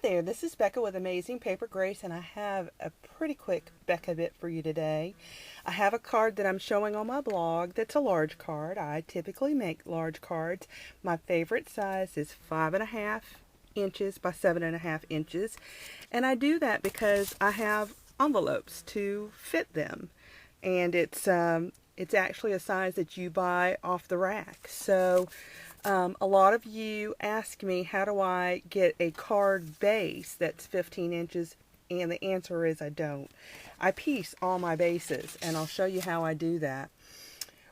Hi there, this is Becca with Amazing Paper Grace, and I have a pretty quick Becca Bit for you today. I have a card that I'm showing on my blog that's a large card. I typically make large cards. My favorite size is 5.5 inches by 7.5 inches, and I do that because I have envelopes to fit them, and it's actually a size that you buy off the rack. So a lot of you ask me, how do I get a card base that's 15 inches? And the answer is I don't. I piece all my bases, and I'll show you how I do that.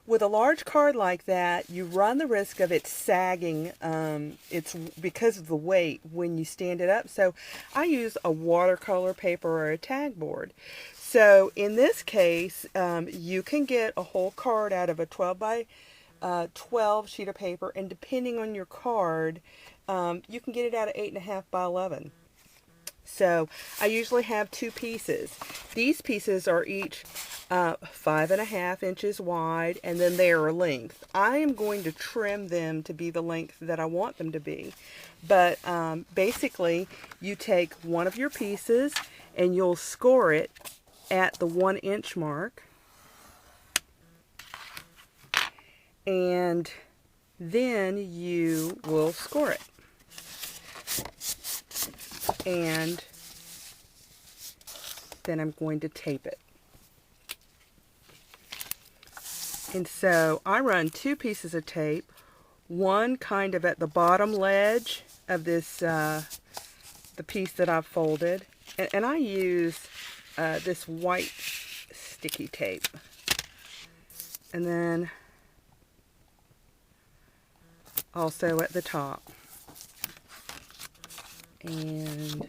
With a large card like that, you run the risk of it sagging. It's because of the weight when you stand it up. So I use a watercolor paper or a tag board. So in this case, you can get a whole card out of a 12 by 12 sheet of paper, and depending on your card, you can get it out of 8.5 by 11. So I usually have two pieces. These pieces are each 5.5 inches wide, and then they are a length. I am going to trim them to be the length that I want them to be. But basically, you take one of your pieces and you'll score it at the 1 inch mark. And then you will score it. And then I'm going to tape it. And so I run two pieces of tape, one kind of at the bottom ledge of this, the piece that I've folded. And I use this white sticky tape. And then also at the top. And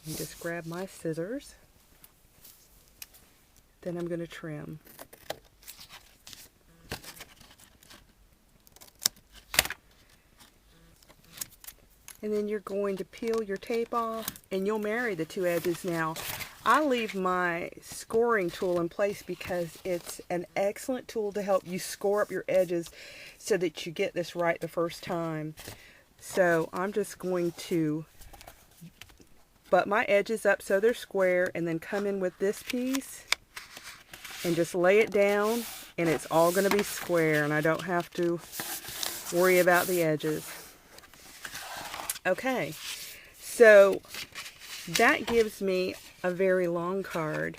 just grab my scissors. Then I'm going to trim. And then you're going to peel your tape off, and you'll marry the two edges. Now, I leave my scoring tool in place because it's an excellent tool to help you score up your edges so that you get this right the first time. So I'm just going to butt my edges up so they're square, and then come in with this piece and just lay it down, and it's all going to be square, and I don't have to worry about the edges. Okay, so that gives me a very long card.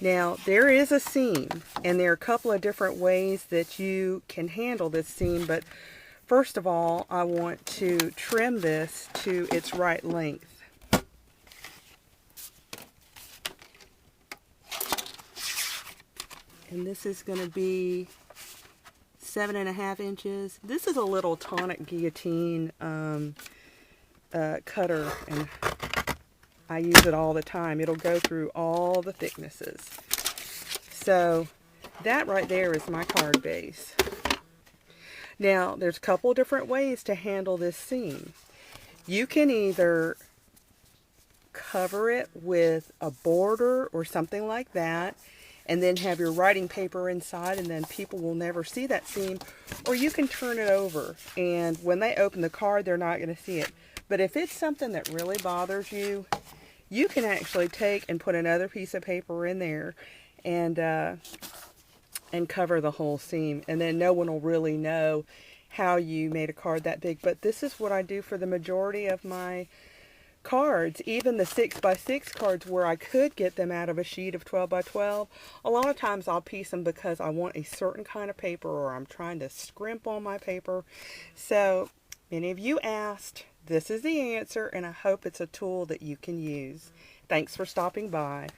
Now, there is a seam, and there are a couple of different ways that you can handle this seam, but first of all, I want to trim this to its right length. And this is going to be 7.5 inches. This is a little tonic guillotine cutter, and I use it all the time. It'll go through all the thicknesses. So that right there is my card base. Now, there's a couple different ways to handle this seam. You can either cover it with a border or something like that, and then have your writing paper inside, and then people will never see that seam. Or you can turn it over, and when they open the card, they're not going to see it. But if it's something that really bothers you, you can actually take and put another piece of paper in there and cover the whole seam, and then no one will really know how you made a card that big. But this is what I do for the majority of my cards. Even the 6 by 6 cards, where I could get them out of a sheet of 12 by 12, a lot of times I'll piece them because I want a certain kind of paper, or I'm trying to scrimp on my paper. So many of you asked, this is the answer, and I hope it's a tool that you can use. Thanks for stopping by.